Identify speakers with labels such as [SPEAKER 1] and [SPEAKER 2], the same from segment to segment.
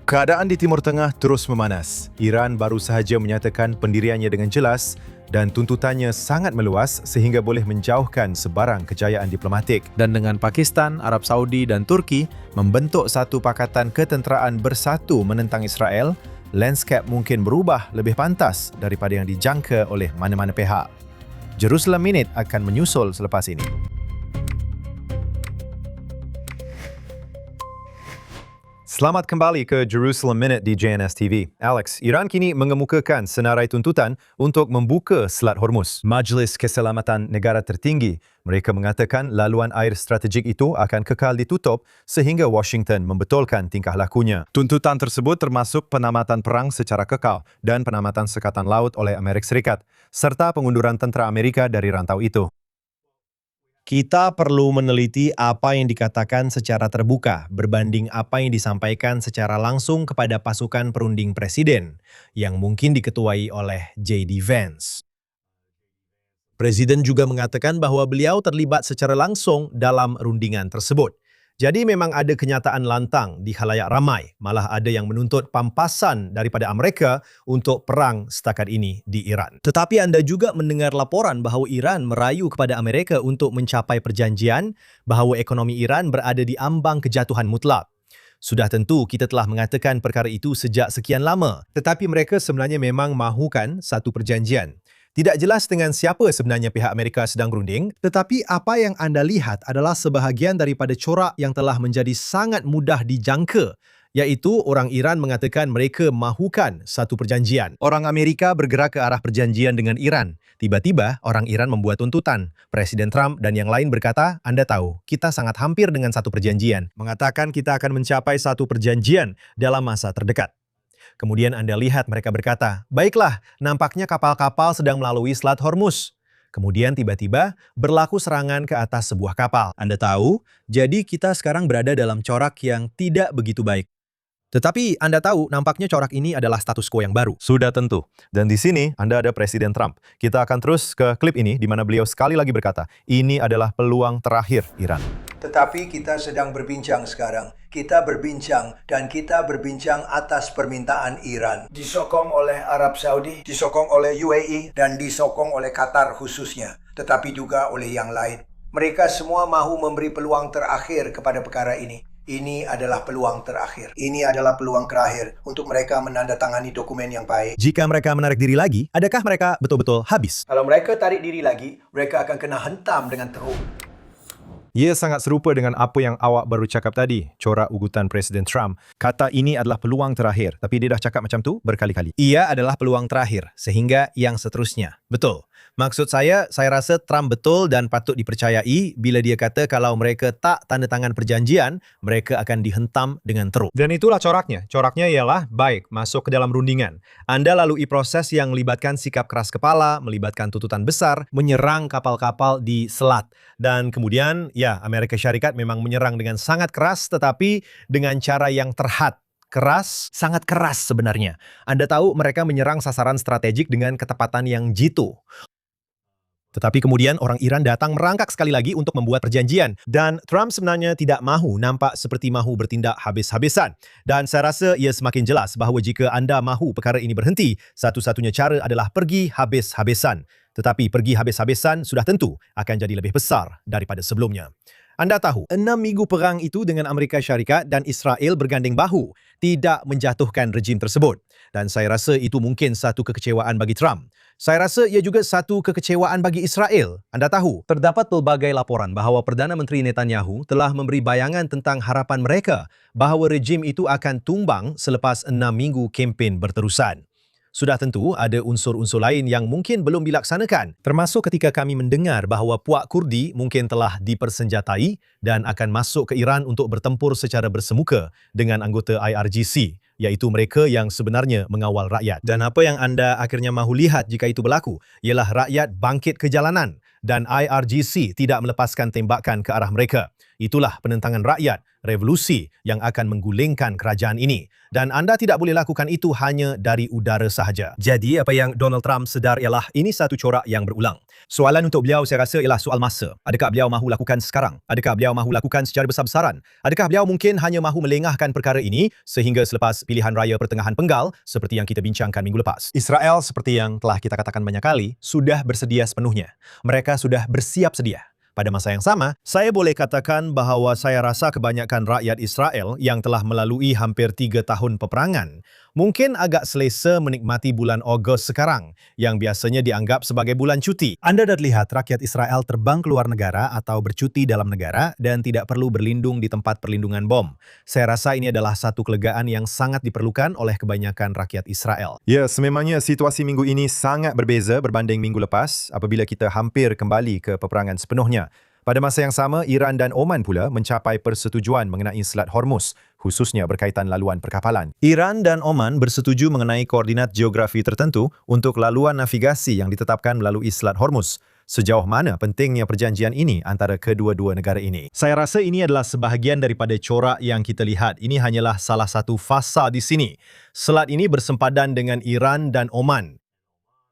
[SPEAKER 1] Keadaan di Timur Tengah terus memanas. Iran baru sahaja menyatakan pendiriannya dengan jelas dan tuntutannya sangat meluas sehingga boleh menjauhkan sebarang kejayaan diplomatik.
[SPEAKER 2] Dan dengan Pakistan, Arab Saudi dan Turki membentuk satu pakatan ketenteraan bersatu menentang Israel, landscape mungkin berubah lebih pantas daripada yang dijangka oleh mana-mana pihak. Jerusalem Minute akan menyusul selepas ini. Selamat kembali ke Jerusalem Minute di JNS TV. Alex, Iran kini mengemukakan senarai tuntutan untuk membuka Selat Hormuz. Majlis Keselamatan Negara Tertinggi, mereka mengatakan laluan air strategik itu akan kekal ditutup sehingga Washington membetulkan tingkah lakunya. Tuntutan tersebut termasuk penamatan perang secara kekal dan penamatan sekatan laut oleh Amerika Serikat, serta pengunduran tentera Amerika dari rantau itu.
[SPEAKER 3] Kita perlu meneliti apa yang dikatakan secara terbuka berbanding apa yang disampaikan secara langsung kepada pasukan perunding presiden yang mungkin diketuai oleh J.D. Vance. Presiden juga mengatakan bahwa beliau terlibat secara langsung dalam rundingan tersebut. Jadi memang ada kenyataan lantang di khalayak ramai, malah ada yang menuntut pampasan daripada Amerika untuk perang setakat ini di Iran. Tetapi Anda juga mendengar laporan bahawa Iran merayu kepada Amerika untuk mencapai perjanjian bahawa ekonomi Iran berada di ambang kejatuhan mutlak. Sudah tentu kita telah mengatakan perkara itu sejak sekian lama, tetapi mereka sebenarnya memang mahukan satu perjanjian. Tidak jelas dengan siapa sebenarnya pihak Amerika sedang berunding, tetapi apa yang anda lihat adalah sebahagian daripada corak yang telah menjadi sangat mudah dijangka, iaitu orang Iran mengatakan mereka mahukan satu perjanjian. Orang Amerika bergerak ke arah perjanjian dengan Iran. Tiba-tiba, orang Iran membuat tuntutan. Presiden Trump dan yang lain berkata, Anda tahu, kita sangat hampir dengan satu perjanjian. Mengatakan kita akan mencapai satu perjanjian dalam masa terdekat. Kemudian Anda lihat mereka berkata, baiklah, nampaknya kapal-kapal sedang melalui Selat Hormuz. Kemudian tiba-tiba berlaku serangan ke atas sebuah kapal. Anda tahu, jadi kita sekarang berada dalam corak yang tidak begitu baik. Tetapi Anda tahu, nampaknya corak ini adalah status quo yang baru.
[SPEAKER 1] Sudah tentu. Dan di sini Anda ada Presiden Trump. Kita akan terus ke klip ini di mana beliau sekali lagi berkata, ini adalah peluang terakhir Iran.
[SPEAKER 4] Tetapi kita sedang berbincang sekarang. Kita berbincang dan kita berbincang atas permintaan Iran. Disokong oleh Arab Saudi, disokong oleh UAE, dan disokong oleh Qatar khususnya. Tetapi juga oleh yang lain. Mereka semua mahu memberi peluang terakhir kepada perkara ini. Ini adalah peluang terakhir. Ini adalah peluang terakhir untuk mereka menandatangani dokumen yang baik.
[SPEAKER 3] Jika mereka menarik diri lagi, adakah mereka betul-betul habis?
[SPEAKER 4] Kalau mereka tarik diri lagi, mereka akan kena hentam dengan teruk.
[SPEAKER 1] Ia sangat serupa dengan apa yang awak baru cakap tadi, corak ugutan Presiden Trump. Kata ini adalah peluang terakhir, tapi dia dah cakap macam tu berkali-kali.
[SPEAKER 3] Ia adalah peluang terakhir, sehingga yang seterusnya. Betul. Maksud saya rasa Trump betul dan patut dipercayai bila dia kata kalau mereka tak tanda tangan perjanjian, mereka akan dihentam dengan teruk.
[SPEAKER 2] Dan itulah coraknya. Coraknya ialah, baik, masuk ke dalam rundingan. Anda lalui proses yang melibatkan sikap keras kepala, melibatkan tuntutan besar,
[SPEAKER 3] Menyerang kapal-kapal di selat.
[SPEAKER 2] dan kemudian, ya, Amerika Syarikat memang menyerang dengan sangat keras, tetapi dengan cara yang terhad. Keras,
[SPEAKER 3] Sangat keras sebenarnya. Anda tahu mereka menyerang sasaran strategik dengan ketepatan yang jitu. Tetapi kemudian orang Iran datang merangkak sekali lagi untuk membuat perjanjian.
[SPEAKER 2] dan Trump sebenarnya tidak mahu nampak seperti mahu bertindak habis-habisan. Dan saya rasa ia semakin jelas bahawa jika anda mahu perkara ini berhenti, satu-satunya cara adalah pergi habis-habisan. Tetapi pergi habis-habisan sudah tentu akan jadi lebih besar daripada sebelumnya. Anda tahu, 6 minggu perang itu dengan Amerika Syarikat dan Israel berganding bahu tidak menjatuhkan rejim tersebut. Dan saya rasa itu mungkin satu kekecewaan bagi Trump. Saya rasa ia juga satu kekecewaan bagi Israel. Anda tahu, terdapat pelbagai laporan bahawa Perdana Menteri Netanyahu telah memberi bayangan tentang harapan mereka bahawa rejim itu akan tumbang selepas 6 minggu kempen berterusan. Sudah tentu ada unsur-unsur lain yang mungkin belum dilaksanakan, termasuk ketika kami mendengar bahawa puak Kurdi mungkin telah dipersenjatai dan akan masuk ke Iran untuk bertempur secara bersemuka dengan anggota IRGC, iaitu mereka yang sebenarnya mengawal rakyat. Dan apa yang anda akhirnya mahu lihat jika itu berlaku ialah rakyat bangkit ke jalanan. dan IRGC tidak melepaskan tembakan ke arah mereka. Itulah penentangan rakyat, revolusi yang akan menggulingkan kerajaan ini. Dan anda tidak boleh lakukan itu hanya dari udara sahaja. Jadi apa yang Donald Trump sedar ialah ini satu corak yang berulang. Soalan untuk beliau saya rasa ialah soal masa. Adakah beliau mahu lakukan sekarang? Adakah beliau mahu lakukan secara besar-besaran? Adakah beliau mungkin hanya mahu melengahkan perkara ini sehingga selepas pilihan raya pertengahan penggal seperti yang kita bincangkan minggu lepas?
[SPEAKER 3] Israel, seperti yang telah kita katakan banyak kali, sudah bersedia sepenuhnya. Mereka sudah bersiap sedia. Pada masa yang sama,
[SPEAKER 2] Saya boleh katakan bahawa saya rasa kebanyakan rakyat Israel yang telah melalui hampir 3 tahun peperangan mungkin agak selesa menikmati bulan Ogos sekarang yang biasanya dianggap sebagai bulan cuti. Anda dah lihat rakyat Israel terbang keluar negara atau bercuti dalam negara dan tidak perlu berlindung di tempat perlindungan bom. Saya rasa ini adalah satu kelegaan yang sangat diperlukan oleh kebanyakan rakyat Israel.
[SPEAKER 1] Ya, sememangnya situasi minggu ini sangat berbeza berbanding minggu lepas apabila kita hampir kembali ke peperangan sepenuhnya. Pada masa yang sama, Iran dan Oman pula mencapai persetujuan mengenai Selat Hormuz, khususnya berkaitan laluan perkapalan.
[SPEAKER 2] Iran dan Oman bersetuju mengenai koordinat geografi tertentu untuk laluan navigasi yang ditetapkan melalui Selat Hormuz. Sejauh mana pentingnya perjanjian ini antara kedua-dua negara ini? Saya rasa ini adalah sebahagian daripada corak yang kita lihat. Ini hanyalah salah satu fasa di sini. Selat ini bersempadan dengan Iran dan Oman.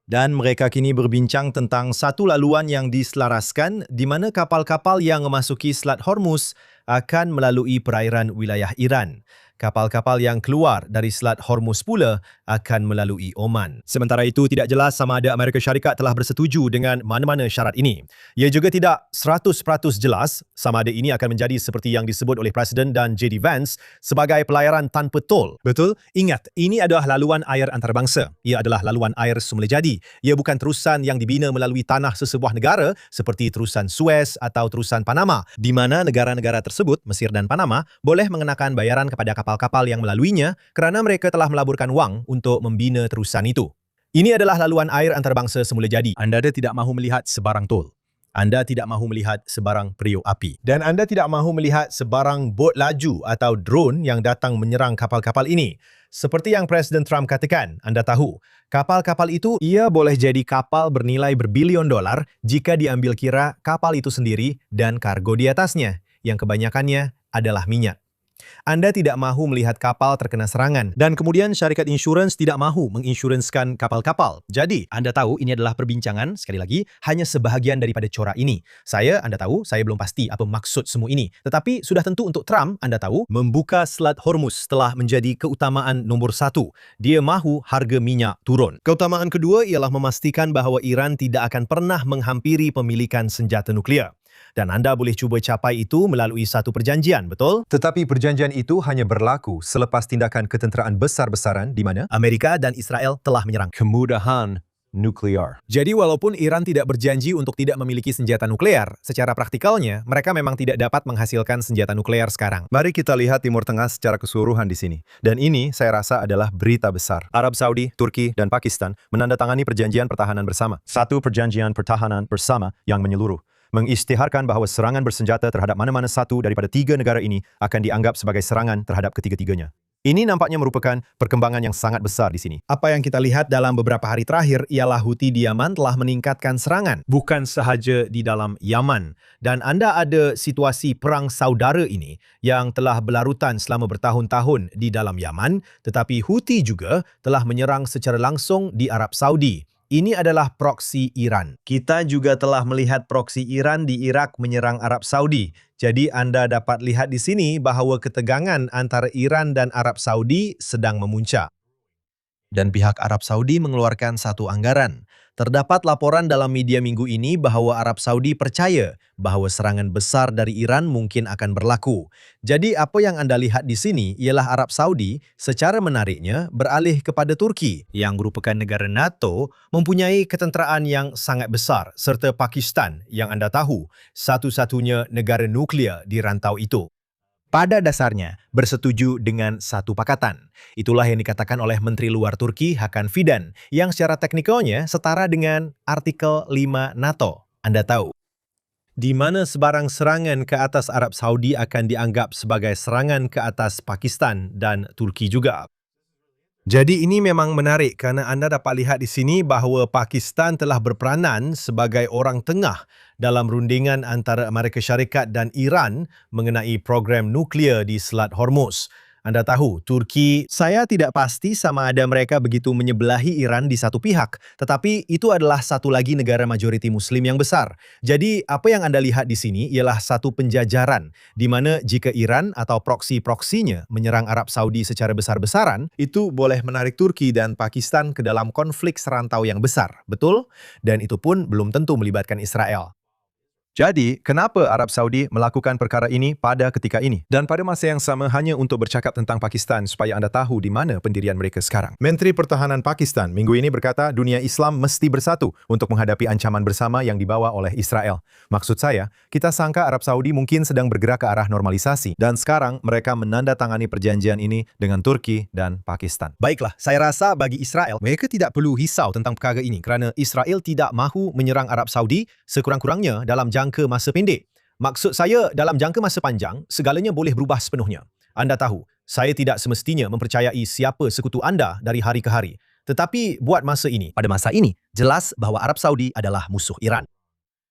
[SPEAKER 2] Dan mereka kini berbincang tentang satu laluan yang diselaraskan di mana kapal-kapal yang memasuki Selat Hormuz akan melalui perairan wilayah Iran. Kapal-kapal yang keluar dari Selat Hormuz pula akan melalui Oman. Sementara itu, tidak jelas sama ada Amerika Syarikat telah bersetuju dengan mana-mana syarat ini. Ia juga tidak 100% jelas sama ada ini akan menjadi seperti yang disebut oleh Presiden dan J.D. Vance sebagai pelayaran tanpa tol. Betul? Ingat, ini adalah laluan air antarabangsa. Ia adalah laluan air semula jadi. Ia bukan terusan yang dibina melalui tanah sesebuah negara seperti terusan Suez atau terusan Panama, di mana negara-negara tersebut, Mesir dan Panama, boleh mengenakan bayaran kepada kapal-kapal yang melaluinya kerana mereka telah melaburkan wang untuk membina terusan itu. Ini adalah laluan air antarabangsa semula jadi. Anda tidak mahu melihat sebarang tol. Anda tidak mahu melihat sebarang periuk api. Dan anda tidak mahu melihat sebarang bot laju atau drone yang datang menyerang kapal-kapal ini. Seperti yang Presiden Trump katakan, anda tahu, kapal-kapal itu ia boleh jadi kapal bernilai berbilion dolar jika diambil kira kapal itu sendiri dan kargo di atasnya, yang kebanyakannya adalah minyak. Anda tidak mahu melihat kapal terkena serangan dan kemudian syarikat insurans tidak mahu menginsurenskan kapal-kapal. Jadi, anda tahu ini adalah perbincangan, sekali lagi, hanya sebahagian daripada corak ini. Anda tahu, saya belum pasti apa maksud semua ini. Tetapi sudah tentu untuk Trump, anda tahu, membuka Selat Hormuz telah menjadi keutamaan nombor 1. Dia mahu harga minyak turun. Keutamaan kedua ialah memastikan bahawa Iran tidak akan pernah menghampiri pemilikan senjata nuklear. Dan anda boleh cuba capai itu melalui satu perjanjian, betul?
[SPEAKER 1] Tetapi perjanjian itu hanya berlaku selepas tindakan ketenteraan besar-besaran di mana
[SPEAKER 2] Amerika dan Israel telah menyerang.
[SPEAKER 1] kemudahan nuklear.
[SPEAKER 2] Jadi walaupun Iran tidak berjanji untuk tidak memiliki senjata nuklear, secara praktikalnya mereka memang tidak dapat menghasilkan senjata nuklear sekarang.
[SPEAKER 1] Mari kita lihat Timur Tengah secara keseluruhan di sini. Dan ini saya rasa adalah berita besar. Arab Saudi, Turki, dan Pakistan menandatangani perjanjian pertahanan bersama. Satu perjanjian pertahanan bersama yang menyeluruh. Mengisytiharkan bahawa serangan bersenjata terhadap mana-mana satu daripada 3 negara ini akan dianggap sebagai serangan terhadap ketiga-tiganya. Ini nampaknya merupakan perkembangan yang sangat besar di sini.
[SPEAKER 2] Apa yang kita lihat dalam beberapa hari terakhir ialah Houthi di Yaman telah meningkatkan serangan. Bukan sahaja di dalam Yaman. Dan anda ada situasi perang saudara ini yang telah berlarutan selama bertahun-tahun di dalam Yaman, tetapi Houthi juga telah menyerang secara langsung di Arab Saudi. Ini adalah proksi Iran. Kita juga telah melihat proksi Iran di Iraq menyerang Arab Saudi. Jadi anda dapat lihat di sini bahawa ketegangan antara Iran dan Arab Saudi sedang memuncak. Dan pihak Arab Saudi mengeluarkan satu anggaran. Terdapat laporan dalam media minggu ini bahawa Arab Saudi percaya bahawa serangan besar dari Iran mungkin akan berlaku. Jadi apa yang anda lihat di sini ialah Arab Saudi secara menariknya beralih kepada Turki yang merupakan negara NATO mempunyai ketenteraan yang sangat besar serta Pakistan yang anda tahu satu-satunya negara nuklear di rantau itu. Pada dasarnya bersetuju dengan satu pakatan. Itulah yang dikatakan oleh Menteri Luar Turki Hakan Fidan yang secara teknikalnya setara dengan artikel 5 NATO. Anda tahu, di mana sebarang serangan ke atas Arab Saudi akan dianggap sebagai serangan ke atas Pakistan dan Turki juga. Jadi ini memang menarik kerana anda dapat lihat di sini bahawa Pakistan telah berperanan sebagai orang tengah dalam rundingan antara Amerika Syarikat dan Iran mengenai program nuklear di Selat Hormuz. Anda tahu, Turki, saya tidak pasti sama ada mereka begitu menyebelahi Iran di satu pihak, tetapi itu adalah satu lagi negara majoriti Muslim yang besar. Jadi, apa yang anda lihat di sini ialah satu penjajaran, di mana jika Iran atau proksi-proksinya menyerang Arab Saudi secara besar-besaran, itu boleh menarik Turki dan Pakistan ke dalam konflik serantau yang besar, betul? Dan itu pun belum tentu melibatkan Israel.
[SPEAKER 1] Jadi, kenapa Arab Saudi melakukan perkara ini pada ketika ini? Dan pada masa yang sama hanya untuk bercakap tentang Pakistan supaya anda tahu di mana pendirian mereka sekarang. Menteri Pertahanan Pakistan minggu ini berkata dunia Islam mesti bersatu untuk menghadapi ancaman bersama yang dibawa oleh Israel. Maksud saya, kita sangka Arab Saudi mungkin sedang bergerak ke arah normalisasi dan sekarang mereka menandatangani perjanjian ini dengan Turki dan Pakistan.
[SPEAKER 2] Baiklah, saya rasa bagi Israel, mereka tidak perlu risau tentang perkara ini kerana Israel tidak mahu menyerang Arab Saudi sekurang-kurangnya dalam jangka masa pendek. Maksud saya, dalam jangka masa panjang, segalanya boleh berubah sepenuhnya. Anda tahu, saya tidak semestinya mempercayai siapa sekutu anda dari hari ke hari. Tetapi buat masa ini, pada masa ini, jelas bahawa Arab Saudi adalah musuh Iran.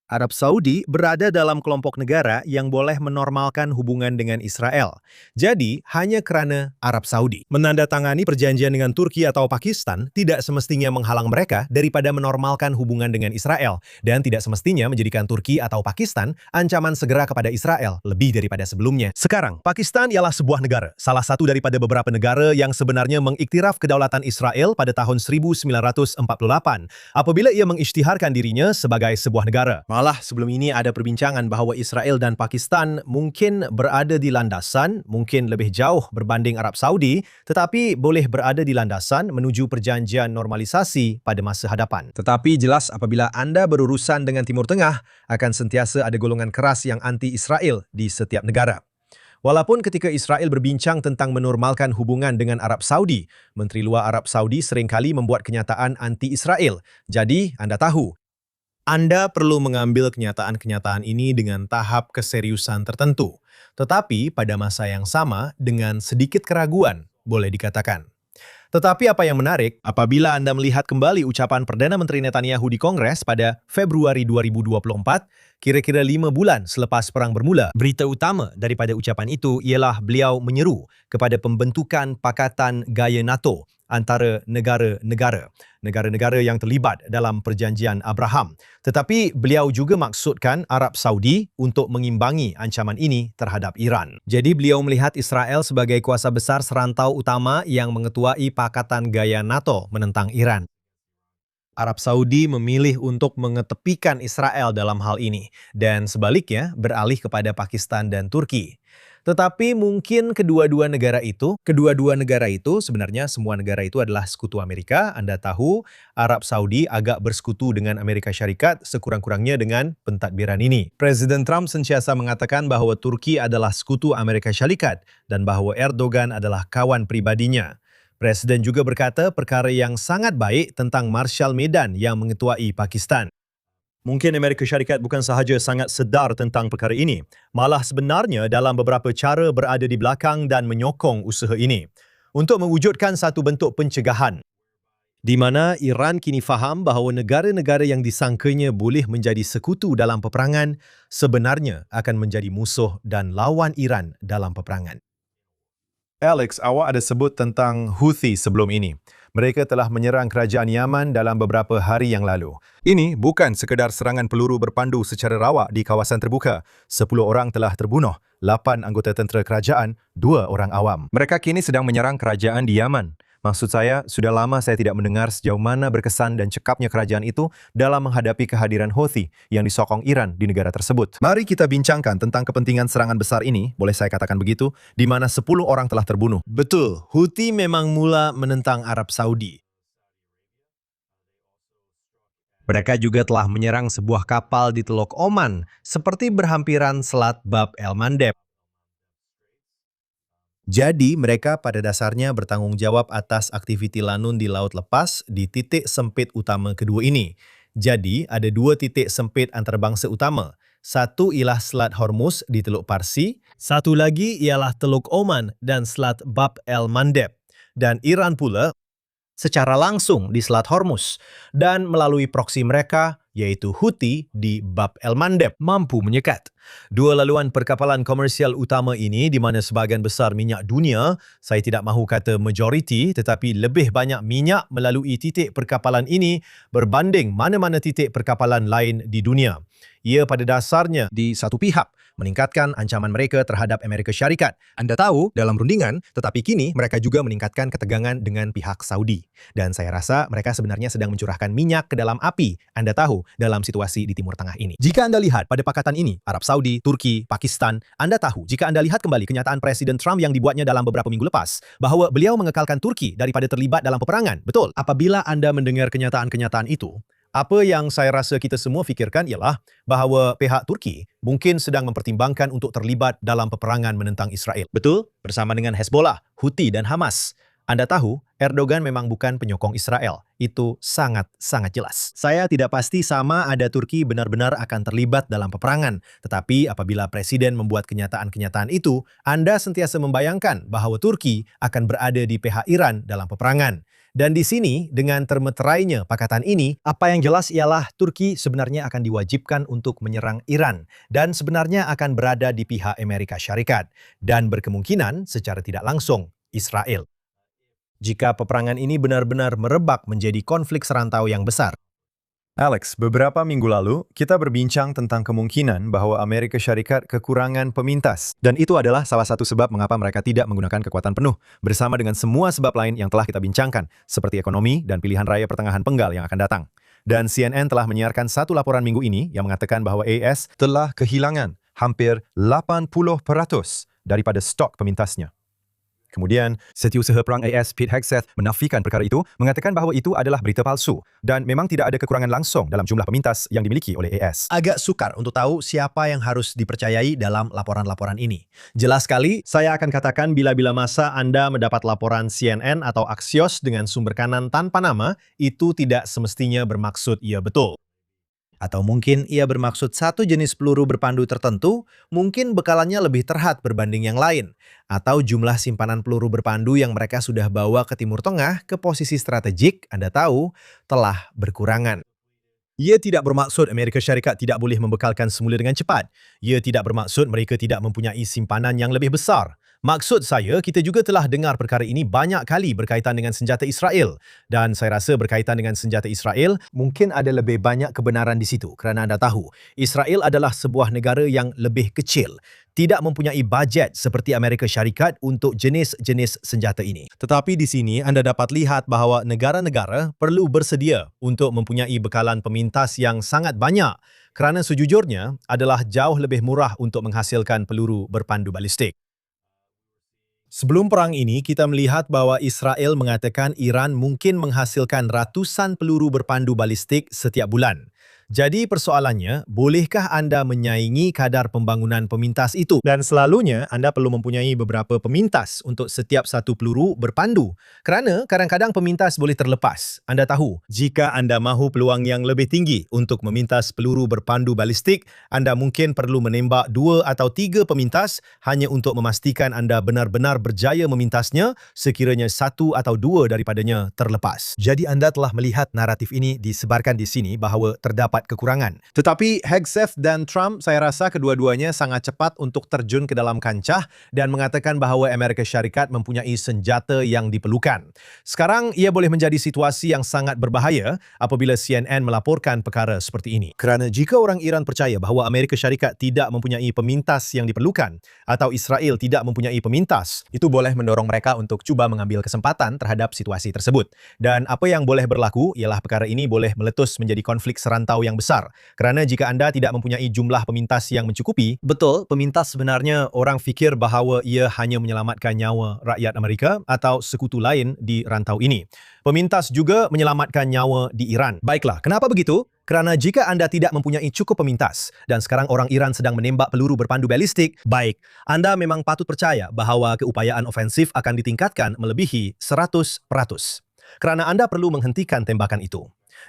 [SPEAKER 2] Arab Saudi berada dalam kelompok negara yang boleh menormalkan hubungan dengan Israel. Jadi, hanya kerana Arab Saudi menandatangani perjanjian dengan Turki atau Pakistan tidak semestinya menghalang mereka daripada menormalkan hubungan dengan Israel dan tidak semestinya menjadikan Turki atau Pakistan ancaman segera kepada Israel lebih daripada sebelumnya. Sekarang, Pakistan ialah sebuah negara, salah satu daripada beberapa negara yang sebenarnya mengiktiraf kedaulatan Israel pada tahun 1948 apabila ia mengisytiharkan dirinya sebagai sebuah negara. Malah sebelum ini ada perbincangan bahawa Israel dan Pakistan mungkin berada di landasan, mungkin lebih jauh berbanding Arab Saudi, tetapi boleh berada di landasan menuju perjanjian normalisasi pada masa hadapan. Tetapi jelas apabila anda berurusan dengan Timur Tengah, akan sentiasa ada golongan keras yang anti-Israel di setiap negara. Walaupun ketika Israel berbincang tentang menormalkan hubungan dengan Arab Saudi, Menteri Luar Arab Saudi seringkali membuat kenyataan anti-Israel. Jadi, anda tahu, anda perlu mengambil kenyataan-kenyataan ini dengan tahap keseriusan tertentu, tetapi pada masa yang sama dengan sedikit keraguan, boleh dikatakan. Tetapi apa yang menarik, apabila anda melihat kembali ucapan Perdana Menteri Netanyahu di Kongres pada Februari 2024, kira-kira 5 bulan selepas perang bermula, berita utama daripada ucapan itu ialah beliau menyeru kepada pembentukan Pakatan Gaya NATO antara negara-negara yang terlibat dalam perjanjian Abraham. Tetapi beliau juga maksudkan Arab Saudi untuk mengimbangi ancaman ini terhadap Iran. Jadi beliau melihat Israel sebagai kuasa besar serantau utama yang mengetuai Pakatan Gaya NATO menentang Iran. Arab Saudi memilih untuk mengetepikan Israel dalam hal ini dan sebaliknya beralih kepada Pakistan dan Turki. Tetapi mungkin kedua-dua negara itu sebenarnya semua negara itu adalah sekutu Amerika. Anda tahu Arab Saudi agak bersekutu dengan Amerika Syarikat sekurang-kurangnya dengan pentadbiran ini. Presiden Trump sentiasa mengatakan bahawa Turki adalah sekutu Amerika Syarikat dan bahawa Erdogan adalah kawan pribadinya. Presiden juga berkata perkara yang sangat baik tentang Marshal Medan yang mengetuai Pakistan. Mungkin Amerika Syarikat bukan sahaja sangat sedar tentang perkara ini, malah sebenarnya dalam beberapa cara berada di belakang dan menyokong usaha ini untuk mewujudkan satu bentuk pencegahan di mana Iran kini faham bahawa negara-negara yang disangkanya boleh menjadi sekutu dalam peperangan sebenarnya akan menjadi musuh dan lawan Iran dalam peperangan.
[SPEAKER 1] Alex, awak ada sebut tentang Houthi sebelum ini. Mereka telah menyerang kerajaan Yaman dalam beberapa hari yang lalu. Ini bukan sekadar serangan peluru berpandu secara rawak di kawasan terbuka. 10 orang telah terbunuh, 8 anggota tentera kerajaan, 2 orang awam. Mereka kini sedang menyerang kerajaan di Yaman. Maksud saya, sudah lama saya tidak mendengar sejauh mana berkesan dan cekapnya kerajaan itu dalam menghadapi kehadiran Houthi yang disokong Iran di negara tersebut. Mari kita bincangkan tentang kepentingan serangan besar ini, boleh saya katakan begitu, di mana 10 orang telah terbunuh.
[SPEAKER 2] Betul, Houthi memang mula menentang Arab Saudi. Mereka juga telah menyerang sebuah kapal di Teluk Oman, seperti berhampiran Selat Bab el-Mandeb. Jadi, mereka pada dasarnya bertanggung jawab atas aktiviti lanun di Laut Lepas di titik sempit utama kedua ini. Jadi, ada 2 titik sempit antarabangsa utama. Satu ialah Selat Hormuz di Teluk Parsi, satu lagi ialah Teluk Oman dan Selat Bab el-Mandeb. Dan Iran pula secara langsung di Selat Hormuz dan melalui proksi mereka yaitu Houthi di Bab el-Mandeb mampu menyekat. Dua laluan perkapalan komersial utama ini di mana sebahagian besar minyak dunia, saya tidak mahu kata majoriti tetapi lebih banyak minyak melalui titik perkapalan ini berbanding mana-mana titik perkapalan lain di dunia. Ia pada dasarnya di satu pihak meningkatkan ancaman mereka terhadap Amerika Syarikat. Anda tahu dalam rundingan, tetapi kini mereka juga meningkatkan ketegangan dengan pihak Saudi. Dan saya rasa mereka sebenarnya sedang mencurahkan minyak ke dalam api. Anda tahu dalam situasi di Timur Tengah ini. Jika Anda lihat pada pakatan ini, Arab Saudi, Turki, Pakistan, Anda tahu jika Anda lihat kembali kenyataan Presiden Trump yang dibuatnya dalam beberapa minggu lepas, bahawa beliau mengekalkan Turki daripada terlibat dalam peperangan. Betul, apabila Anda mendengar kenyataan-kenyataan itu, apa yang saya rasa kita semua fikirkan ialah bahawa pihak Turki mungkin sedang mempertimbangkan untuk terlibat dalam peperangan menentang Israel. Betul, bersama dengan Hezbollah, Houthi dan Hamas. Anda tahu, Erdogan memang bukan penyokong Israel. Itu sangat-sangat jelas. Saya tidak pasti sama ada Turki benar-benar akan terlibat dalam peperangan. Tetapi apabila Presiden membuat kenyataan-kenyataan itu, Anda sentiasa membayangkan bahawa Turki akan berada di pihak Iran dalam peperangan. Dan di sini, dengan termeterainya pakatan ini, apa yang jelas ialah Turki sebenarnya akan diwajibkan untuk menyerang Iran dan sebenarnya akan berada di pihak Amerika Syarikat dan berkemungkinan secara tidak langsung Israel. Jika peperangan ini benar-benar merebak menjadi konflik serantau yang besar.
[SPEAKER 1] Alex, beberapa minggu lalu kita berbincang tentang kemungkinan bahwa Amerika Syarikat kekurangan pemintas. Dan itu adalah salah satu sebab mengapa mereka tidak menggunakan kekuatan penuh, bersama dengan semua sebab lain yang telah kita bincangkan, seperti ekonomi dan pilihan raya pertengahan penggal yang akan datang. Dan CNN telah menyiarkan satu laporan minggu ini yang mengatakan bahwa AS telah kehilangan hampir 80% daripada stok pemintasnya. Kemudian, Setiausaha Perang AS Pete Hegseth menafikan perkara itu, mengatakan bahawa itu adalah berita palsu dan memang tidak ada kekurangan langsung dalam jumlah pemintas yang dimiliki oleh AS.
[SPEAKER 2] Agak sukar untuk tahu siapa yang harus dipercayai dalam laporan-laporan ini. Jelas sekali, saya akan katakan bila-bila masa Anda mendapat laporan CNN atau Axios dengan sumber kanan tanpa nama, itu tidak semestinya bermaksud ia betul. Atau mungkin ia bermaksud satu jenis peluru berpandu tertentu, mungkin bekalannya lebih terhad berbanding yang lain. Atau jumlah simpanan peluru berpandu yang mereka sudah bawa ke Timur Tengah ke posisi strategik, Anda tahu, telah berkurangan. Ia tidak bermaksud Amerika Syarikat tidak boleh membekalkan semula dengan cepat. Ia tidak bermaksud mereka tidak mempunyai simpanan yang lebih besar. Maksud saya, kita juga telah dengar perkara ini banyak kali berkaitan dengan senjata Israel. Dan saya rasa berkaitan dengan senjata Israel, mungkin ada lebih banyak kebenaran di situ. Kerana anda tahu, Israel adalah sebuah negara yang lebih kecil. Tidak mempunyai bajet seperti Amerika Syarikat untuk jenis-jenis senjata ini. Tetapi di sini anda dapat lihat bahawa negara-negara perlu bersedia untuk mempunyai bekalan pemintas yang sangat banyak. Kerana sejujurnya adalah jauh lebih murah untuk menghasilkan peluru berpandu balistik. Sebelum perang ini, kita melihat bahawa Israel mengatakan Iran mungkin menghasilkan ratusan peluru berpandu balistik setiap bulan. Jadi persoalannya, bolehkah anda menyaingi kadar pembangunan pemintas itu? Dan selalunya, anda perlu mempunyai beberapa pemintas untuk setiap satu peluru berpandu. Kerana kadang-kadang pemintas boleh terlepas. Anda tahu, jika anda mahu peluang yang lebih tinggi untuk memintas peluru berpandu balistik, anda mungkin perlu menembak 2 atau 3 pemintas hanya untuk memastikan anda benar-benar berjaya memintasnya sekiranya 1 atau 2 daripadanya terlepas. Jadi anda telah melihat naratif ini disebarkan di sini bahawa terdapat kekurangan. Tetapi Hegseth dan Trump, saya rasa kedua-duanya sangat cepat untuk terjun ke dalam kancah dan mengatakan bahawa Amerika Syarikat mempunyai senjata yang diperlukan. Sekarang, ia boleh menjadi situasi yang sangat berbahaya apabila CNN melaporkan perkara seperti ini. Kerana jika orang Iran percaya bahawa Amerika Syarikat tidak mempunyai pemintas yang diperlukan atau Israel tidak mempunyai pemintas, itu boleh mendorong mereka untuk cuba mengambil kesempatan terhadap situasi tersebut. Dan apa yang boleh berlaku ialah perkara ini boleh meletus menjadi konflik serantau yang besar. Kerana jika anda tidak mempunyai jumlah pemintas yang mencukupi, betul, pemintas sebenarnya orang fikir bahawa ia hanya menyelamatkan nyawa rakyat Amerika atau sekutu lain di rantau ini. Pemintas juga menyelamatkan nyawa di Iran. Baiklah, kenapa begitu? Kerana jika anda tidak mempunyai cukup pemintas dan sekarang orang Iran sedang menembak peluru berpandu balistik, baik, anda memang patut percaya bahawa keupayaan ofensif akan ditingkatkan melebihi 100%. Kerana anda perlu menghentikan tembakan itu.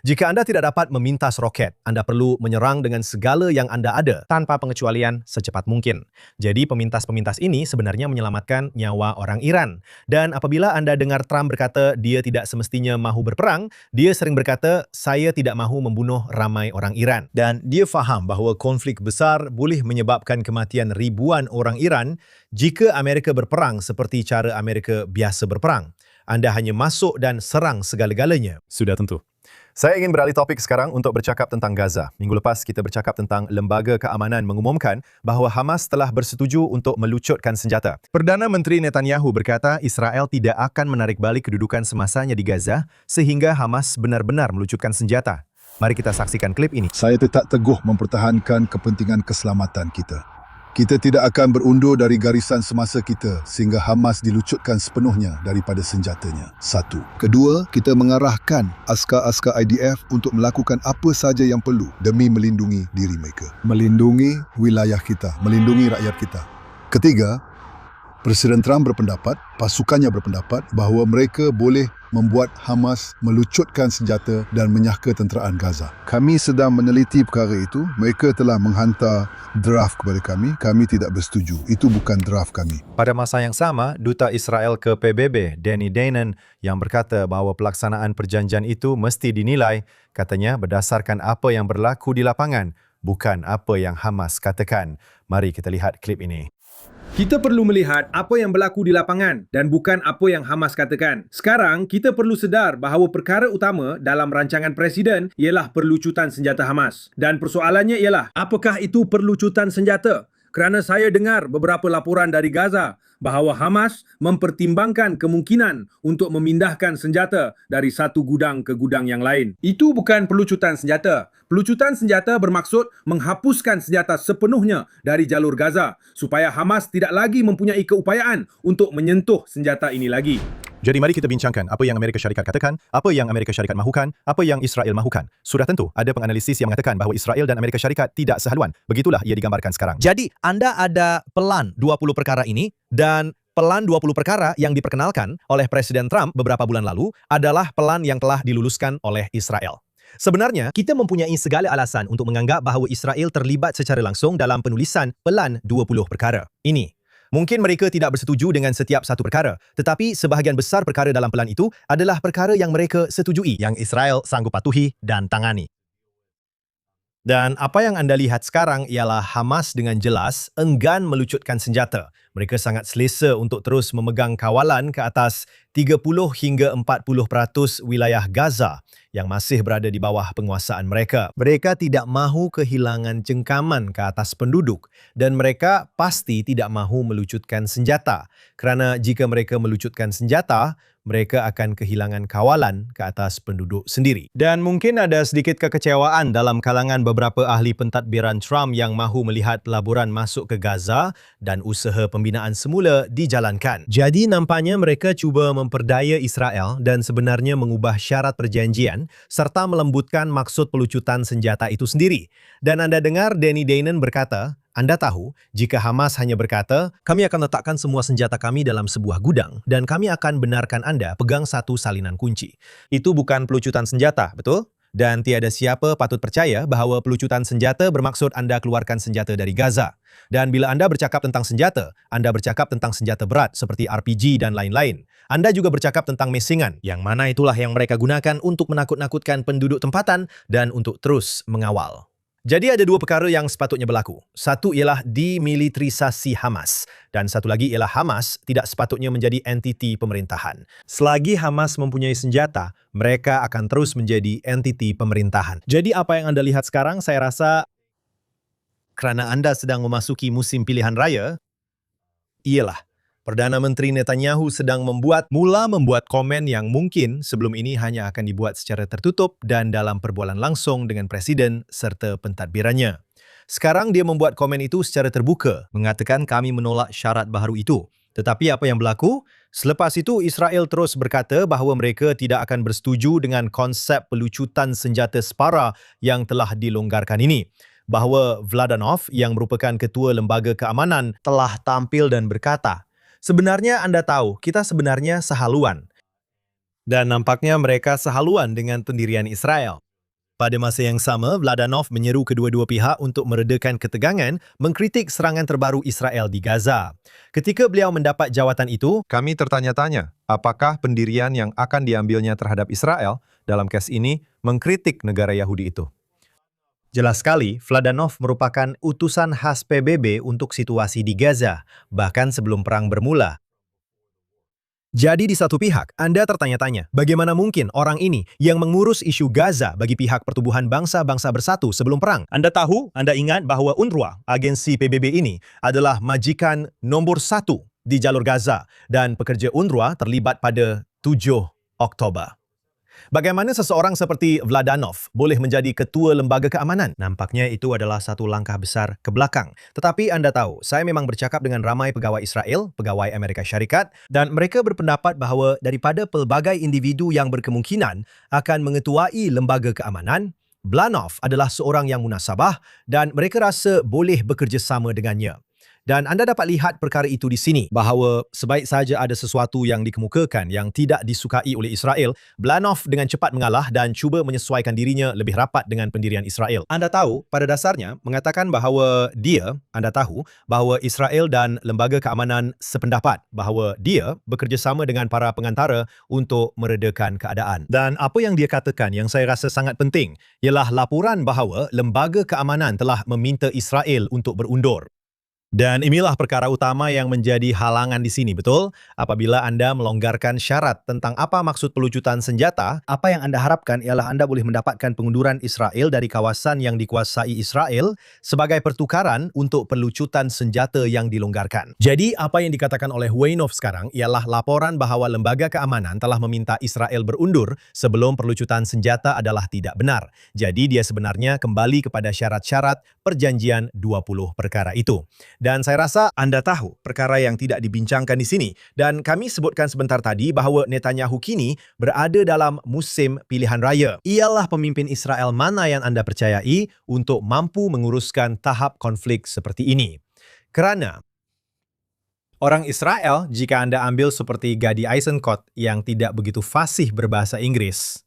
[SPEAKER 2] Jika Anda tidak dapat memintas roket, Anda perlu menyerang dengan segala yang Anda ada tanpa pengecualian secepat mungkin. Jadi pemintas-pemintas ini sebenarnya menyelamatkan nyawa orang Iran. Dan apabila Anda dengar Trump berkata dia tidak semestinya mahu berperang, dia sering berkata, saya tidak mahu membunuh ramai orang Iran.
[SPEAKER 3] Dan dia faham bahawa konflik besar boleh menyebabkan kematian ribuan orang Iran jika Amerika berperang seperti cara Amerika biasa berperang. Anda hanya masuk dan serang segala-galanya.
[SPEAKER 1] Sudah tentu. Saya ingin beralih topik sekarang untuk bercakap tentang Gaza. Minggu lepas kita bercakap tentang Lembaga Keamanan mengumumkan bahawa Hamas telah bersetuju untuk melucutkan senjata. Perdana Menteri Netanyahu berkata Israel tidak akan menarik balik kedudukan semasanya di Gaza sehingga Hamas benar-benar melucutkan senjata. Mari kita saksikan klip ini.
[SPEAKER 5] Saya tetap teguh mempertahankan kepentingan keselamatan kita. Kita tidak akan berundur dari garisan semasa kita sehingga Hamas dilucutkan sepenuhnya daripada senjatanya. Satu. Kedua, kita mengarahkan askar-askar IDF untuk melakukan apa sahaja yang perlu demi melindungi diri mereka. Melindungi wilayah kita, melindungi rakyat kita. Ketiga, Presiden Trump berpendapat, pasukannya berpendapat bahawa mereka boleh membuat Hamas melucutkan senjata dan menyahka tenteraan Gaza. Kami sedang meneliti perkara itu. Mereka telah menghantar draft kepada kami. Kami tidak bersetuju. Itu bukan draft kami.
[SPEAKER 1] Pada masa yang sama, Duta Israel ke PBB, Danny Danon, yang berkata bahawa pelaksanaan perjanjian itu mesti dinilai, katanya berdasarkan apa yang berlaku di lapangan, bukan apa yang Hamas katakan. Mari kita lihat klip ini.
[SPEAKER 6] Kita perlu melihat apa yang berlaku di lapangan dan bukan apa yang Hamas katakan. Sekarang, kita perlu sedar bahawa perkara utama dalam rancangan Presiden ialah perlucutan senjata Hamas. Dan persoalannya ialah, apakah itu perlucutan senjata? Kerana saya dengar beberapa laporan dari Gaza bahawa Hamas mempertimbangkan kemungkinan untuk memindahkan senjata dari satu gudang ke gudang yang lain. Itu bukan pelucutan senjata. Pelucutan senjata bermaksud menghapuskan senjata sepenuhnya dari jalur Gaza supaya Hamas tidak lagi mempunyai keupayaan untuk menyentuh senjata ini lagi.
[SPEAKER 1] Jadi mari kita bincangkan apa yang Amerika Syarikat katakan, apa yang Amerika Syarikat mahukan, apa yang Israel mahukan. Sudah tentu ada penganalisis yang mengatakan bahawa Israel dan Amerika Syarikat tidak sehaluan. Begitulah ia digambarkan sekarang.
[SPEAKER 2] Jadi Anda ada pelan 20 perkara ini dan pelan 20 perkara yang diperkenalkan oleh Presiden Trump beberapa bulan lalu adalah pelan yang telah diluluskan oleh Israel. Sebenarnya, kita mempunyai segala alasan untuk menganggap bahawa Israel terlibat secara langsung dalam penulisan pelan 20 perkara ini. Mungkin mereka tidak bersetuju dengan setiap satu perkara, tetapi sebahagian besar perkara dalam pelan itu adalah perkara yang mereka setujui, yang Israel sanggup patuhi dan tangani. Dan apa yang anda lihat sekarang ialah Hamas dengan jelas enggan melucutkan senjata. Mereka sangat selesa untuk terus memegang kawalan ke atas 30 hingga 40% wilayah Gaza yang masih berada di bawah penguasaan mereka. Mereka tidak mahu kehilangan cengkaman ke atas penduduk dan mereka pasti tidak mahu melucutkan senjata. Kerana jika mereka melucutkan senjata, mereka akan kehilangan kawalan ke atas penduduk sendiri. Dan mungkin ada sedikit kekecewaan dalam kalangan beberapa ahli pentadbiran Trump yang mahu melihat pelaburan masuk ke Gaza dan usaha pembinaan semula dijalankan. Jadi nampaknya mereka cuba memperdaya Israel dan sebenarnya mengubah syarat perjanjian serta melembutkan maksud pelucutan senjata itu sendiri. Dan anda dengar Danny Danon berkata, anda tahu, jika Hamas hanya berkata, kami akan letakkan semua senjata kami dalam sebuah gudang dan kami akan benarkan Anda pegang satu salinan kunci. Itu bukan pelucutan senjata, betul? Dan tiada siapa patut percaya bahawa pelucutan senjata bermaksud Anda keluarkan senjata dari Gaza. Dan bila Anda bercakap tentang senjata, Anda bercakap tentang senjata berat seperti RPG dan lain-lain. Anda juga bercakap tentang mesingan, yang mana itulah yang mereka gunakan untuk menakut-nakutkan penduduk tempatan dan untuk terus mengawal. Jadi ada dua perkara yang sepatutnya berlaku. Satu ialah demilitarisasi Hamas. Dan satu lagi ialah Hamas tidak sepatutnya menjadi entiti pemerintahan. Selagi Hamas mempunyai senjata, mereka akan terus menjadi entiti pemerintahan. Jadi apa yang Anda lihat sekarang, saya rasa kerana Anda sedang memasuki musim pilihan raya, ialah Perdana Menteri Netanyahu sedang membuat komen yang mungkin sebelum ini hanya akan dibuat secara tertutup dan dalam perbualan langsung dengan Presiden serta pentadbirannya. Sekarang dia membuat komen itu secara terbuka, mengatakan kami menolak syarat baharu itu. Tetapi apa yang berlaku? Selepas itu Israel terus berkata bahawa mereka tidak akan bersetuju dengan konsep pelucutan senjata separa yang telah dilonggarkan ini. Bahawa Vladanov yang merupakan ketua Lembaga Keamanan telah tampil dan berkata, sebenarnya Anda tahu, kita sebenarnya sehaluan. Dan nampaknya mereka sehaluan dengan pendirian Israel. Pada masa yang sama, Vladanov menyeru kedua-dua pihak untuk meredakan ketegangan, mengkritik serangan terbaru Israel di Gaza. Ketika beliau mendapat jawatan itu,
[SPEAKER 1] Kami tertanya-tanya, apakah pendirian yang akan diambilnya terhadap Israel dalam kes ini mengkritik negara Yahudi itu?
[SPEAKER 2] jelas sekali Vladanov merupakan utusan khas PBB untuk situasi di Gaza, bahkan sebelum perang bermula. Jadi di satu pihak, Anda tertanya-tanya, bagaimana mungkin orang ini yang mengurus isu Gaza bagi pihak Pertubuhan Bangsa-Bangsa Bersatu sebelum perang? Anda tahu, Anda ingat bahwa UNRWA, agensi PBB ini, adalah majikan nomor 1 di jalur Gaza dan pekerja UNRWA terlibat pada 7 Oktober. Bagaimana seseorang seperti Vladanov boleh menjadi ketua lembaga keamanan? Nampaknya itu adalah satu langkah besar ke belakang. Tetapi Anda tahu, saya memang bercakap dengan ramai pegawai Israel, pegawai Amerika Syarikat, dan mereka berpendapat bahawa daripada pelbagai individu yang berkemungkinan akan mengetuai lembaga keamanan, Vladanov adalah seorang yang munasabah dan mereka rasa boleh bekerjasama dengannya. Dan anda dapat lihat perkara itu di sini, bahawa sebaik saja ada sesuatu yang dikemukakan yang tidak disukai oleh Israel, Vladanov dengan cepat mengalah dan cuba menyesuaikan dirinya lebih rapat dengan pendirian Israel. Anda tahu, pada dasarnya mengatakan bahawa anda tahu bahawa Israel dan lembaga keamanan sependapat bahawa dia bekerjasama dengan para pengantara untuk meredakan keadaan. Dan apa yang dia katakan yang saya rasa sangat penting, ialah laporan bahawa lembaga keamanan telah meminta Israel untuk berundur. Dan inilah perkara utama yang menjadi halangan di sini, betul? Apabila Anda melonggarkan syarat tentang apa maksud pelucutan senjata, apa yang Anda harapkan ialah Anda boleh mendapatkan pengunduran Israel dari kawasan yang dikuasai Israel sebagai pertukaran untuk pelucutan senjata yang dilonggarkan. Jadi, apa yang dikatakan oleh Wainov sekarang ialah laporan bahawa lembaga keamanan telah meminta Israel berundur sebelum pelucutan senjata adalah tidak benar. Jadi, dia sebenarnya kembali kepada syarat-syarat perjanjian 20 perkara itu. Dan saya rasa Anda tahu perkara yang tidak dibincangkan di sini. Dan kami sebutkan sebentar tadi bahawa Netanyahu kini berada dalam musim pilihan raya. Ialah pemimpin Israel mana yang Anda percayai untuk mampu menguruskan tahap konflik seperti ini. Kerana orang Israel, jika Anda ambil seperti Gadi Eisenkot yang tidak begitu fasih berbahasa Inggris,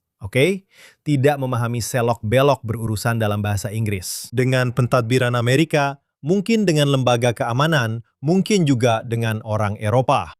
[SPEAKER 2] tidak memahami selok-belok berurusan dalam bahasa Inggris. Dengan pentadbiran Amerika, mungkin dengan lembaga keamanan, mungkin juga dengan orang Eropa.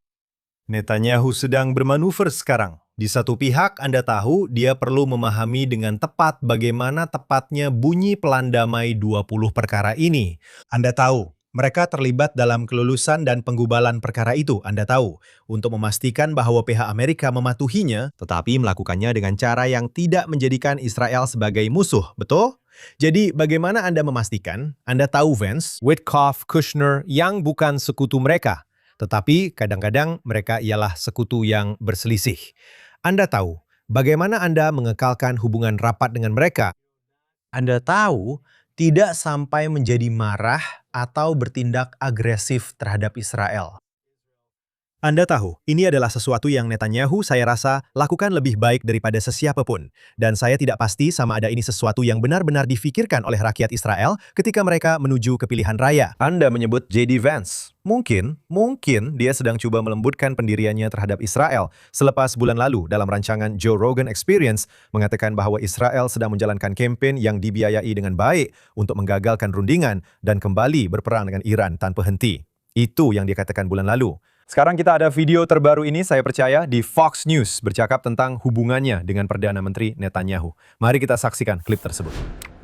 [SPEAKER 2] Netanyahu sedang bermanuver sekarang. Di satu pihak, Anda tahu dia perlu memahami dengan tepat bagaimana tepatnya bunyi pelan damai 20 perkara ini. Anda tahu, mereka terlibat dalam kelulusan dan penggubalan perkara itu, Anda tahu, untuk memastikan bahawa pihak Amerika mematuhinya, tetapi melakukannya dengan cara yang tidak menjadikan Israel sebagai musuh, betul? Jadi, bagaimana Anda memastikan, Anda tahu Vance, Witkoff, Kushner yang bukan sekutu mereka, tetapi kadang-kadang mereka ialah sekutu yang berselisih. Anda tahu, bagaimana Anda mengekalkan hubungan rapat dengan mereka? Anda tahu, tidak sampai menjadi marah atau bertindak agresif terhadap Israel. Anda tahu, ini adalah sesuatu yang Netanyahu saya rasa lakukan lebih baik daripada sesiapa pun. Dan saya tidak pasti sama ada ini sesuatu yang benar-benar difikirkan oleh rakyat Israel ketika mereka menuju ke pilihan raya. Anda menyebut J.D. Vance. Mungkin dia sedang cuba melembutkan pendiriannya terhadap Israel selepas bulan lalu dalam rancangan Joe Rogan Experience mengatakan bahawa Israel sedang menjalankan kempen yang dibiayai dengan baik untuk menggagalkan rundingan dan kembali berperang dengan Iran tanpa henti. Itu yang dia katakan bulan lalu. Sekarang kita ada video terbaru ini, saya percaya, di Fox News bercakap tentang hubungannya dengan Perdana Menteri Netanyahu. Mari kita saksikan klip tersebut.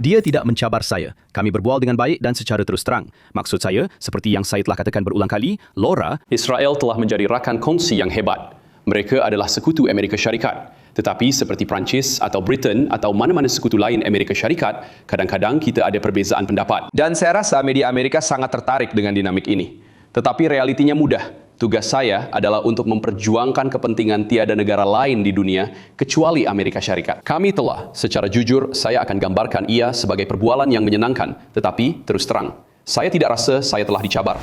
[SPEAKER 7] Dia tidak mencabar saya. Kami berbual dengan baik dan secara terus terang. Maksud saya, seperti yang saya telah katakan berulang kali, Laura, Israel telah menjadi rakan kongsi yang hebat. Mereka adalah sekutu Amerika Syarikat. Tetapi seperti Perancis atau Britain atau mana-mana sekutu lain Amerika Syarikat, kadang-kadang kita ada perbezaan pendapat. Dan saya rasa media Amerika sangat tertarik dengan dinamik ini. Tetapi realitinya mudah. Tugas saya adalah untuk memperjuangkan kepentingan tiada negara lain di dunia kecuali Amerika Syarikat. Kami telah, secara jujur, saya akan gambarkan ia sebagai perbualan yang menyenangkan, tetapi terus terang, saya tidak rasa saya telah dicabar.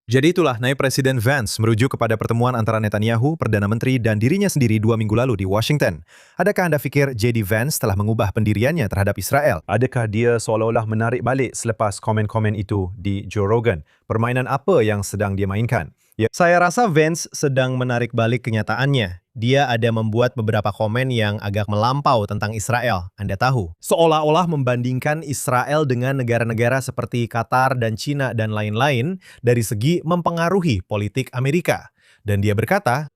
[SPEAKER 2] Jadi itulah naib Presiden Vance merujuk kepada pertemuan antara Netanyahu, Perdana Menteri dan dirinya sendiri 2 minggu lalu di Washington. Adakah Anda fikir J.D. Vance telah mengubah pendiriannya terhadap Israel? Adakah dia seolah-olah menarik balik selepas komen-komen itu di Joe Rogan? Permainan apa yang sedang dia mainkan? Ya, saya rasa Vance sedang menarik balik kenyataannya. dia ada membuat beberapa komen yang agak melampau tentang Israel. Anda tahu, seolah-olah membandingkan Israel dengan negara-negara seperti Qatar dan Cina dan lain-lain dari segi mempengaruhi politik Amerika. Dan dia berkata,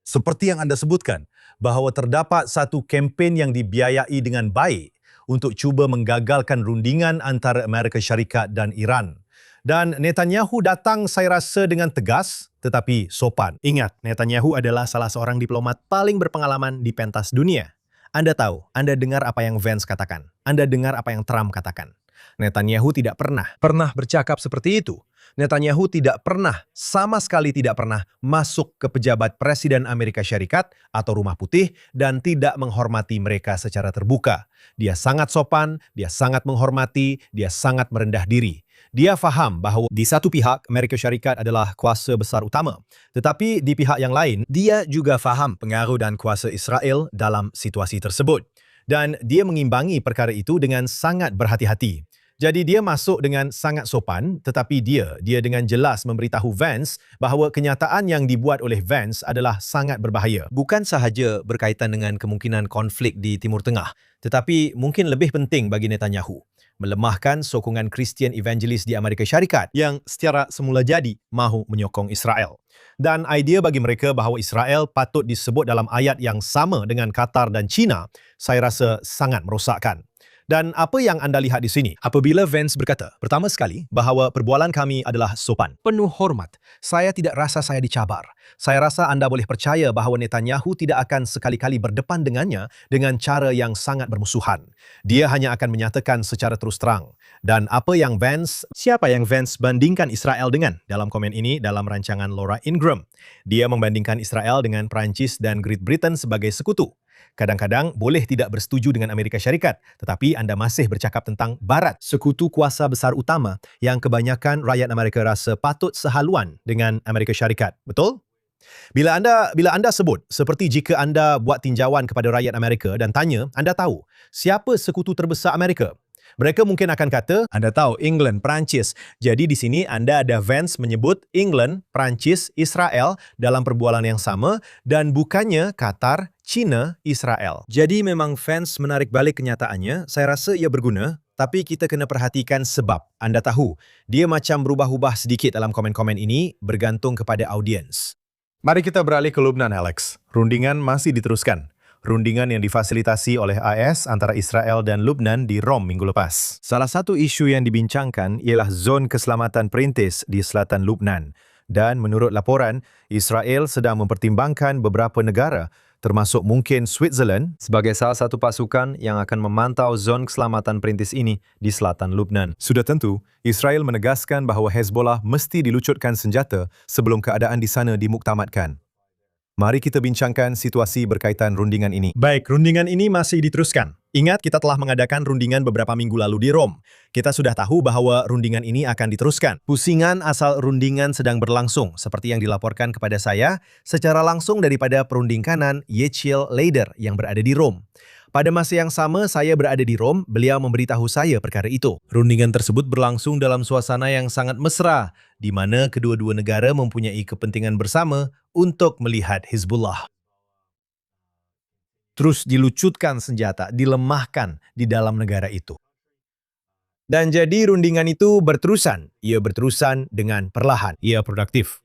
[SPEAKER 8] seperti yang Anda sebutkan, bahwa terdapat satu kempen yang dibiayai dengan baik untuk cuba menggagalkan rundingan antara Amerika Syarikat dan Iran. Dan Netanyahu datang saya rasa dengan tegas tetapi sopan.
[SPEAKER 2] Ingat, Netanyahu adalah salah seorang diplomat paling berpengalaman di pentas dunia. Anda tahu, Anda dengar apa yang Vance katakan. Anda dengar apa yang Trump katakan. Netanyahu tidak pernah bercakap seperti itu. Netanyahu tidak pernah, sama sekali tidak pernah masuk ke pejabat Presiden Amerika Syarikat atau Rumah Putih dan tidak menghormati mereka secara terbuka. Dia sangat sopan, dia sangat menghormati, dia sangat merendah diri. Dia faham bahwa di satu pihak Amerika Syarikat adalah kuasa besar utama. Tetapi di pihak yang lain, dia juga faham pengaruh dan kuasa Israel dalam situasi tersebut. Dan dia mengimbangi perkara itu dengan sangat berhati-hati. Jadi dia masuk dengan sangat sopan, tetapi dia dengan jelas memberitahu Vance bahawa kenyataan yang dibuat oleh Vance adalah sangat berbahaya. Bukan sahaja berkaitan dengan kemungkinan konflik di Timur Tengah, tetapi mungkin lebih penting bagi Netanyahu melemahkan sokongan Christian Evangelis di Amerika Syarikat yang secara semula jadi mahu menyokong Israel. Dan idea bagi mereka bahawa Israel patut disebut dalam ayat yang sama dengan Qatar dan China, saya rasa sangat merosakkan. Dan apa yang anda lihat di sini? Apabila Vance berkata, pertama sekali, bahawa perbualan kami adalah sopan, penuh hormat. Saya tidak rasa saya dicabar. Saya rasa anda boleh percaya bahawa Netanyahu tidak akan sekali-kali berdepan dengannya dengan cara yang sangat bermusuhan. Dia hanya akan menyatakan secara terus terang. Dan apa yang siapa yang Vance bandingkan Israel dengan? Dalam komen ini, dalam rancangan Laura Ingraham. Dia membandingkan Israel dengan Perancis dan Great Britain sebagai sekutu. Kadang-kadang boleh tidak bersetuju dengan Amerika Syarikat, tetapi anda masih bercakap tentang Barat, sekutu kuasa besar utama yang kebanyakan rakyat Amerika rasa patut sehaluan dengan Amerika Syarikat. Betul? Bila anda sebut, seperti jika anda buat tinjauan kepada rakyat Amerika dan tanya, anda tahu, siapa sekutu terbesar Amerika? Mereka mungkin akan kata, anda tahu England, Perancis. Jadi di sini anda ada Vance menyebut England, Perancis, Israel dalam perbualan yang sama dan bukannya Qatar, China, Israel. Jadi memang Vance menarik balik kenyataannya, saya rasa ia berguna, tapi kita kena perhatikan sebab. Anda tahu, dia macam berubah-ubah sedikit dalam komen-komen ini bergantung kepada audiens.
[SPEAKER 1] Mari kita beralih ke Lebanon, Alex. Rundingan masih diteruskan. Rundingan yang difasilitasi oleh AS antara Israel dan Lebanon di Rom minggu lepas. Salah satu isu yang dibincangkan ialah zon keselamatan perintis di selatan Lebanon. Dan menurut laporan, Israel sedang mempertimbangkan beberapa negara, termasuk mungkin Switzerland, sebagai salah satu pasukan yang akan memantau zon keselamatan perintis ini di selatan Lebanon. Sudah tentu, Israel menegaskan bahawa Hezbollah mesti dilucutkan senjata sebelum keadaan di sana dimuktamadkan. Mari kita bincangkan situasi berkaitan rundingan ini.
[SPEAKER 2] Baik, rundingan ini masih diteruskan. Ingat, kita telah mengadakan rundingan beberapa minggu lalu di Rom. Kita sudah tahu bahawa rundingan ini akan diteruskan. Pusingan asal rundingan sedang berlangsung, seperti yang dilaporkan kepada saya, secara langsung daripada perunding kanan Yechiel Leider yang berada di Rom. Pada masa yang sama saya berada di Rom, beliau memberitahu saya perkara itu. Rundingan tersebut berlangsung dalam suasana yang sangat mesra, di mana kedua-dua negara mempunyai kepentingan bersama untuk melihat Hizbullah terus dilucutkan senjata, dilemahkan di dalam negara itu. Dan jadi rundingan itu berterusan. Ia berterusan dengan perlahan. Ia produktif.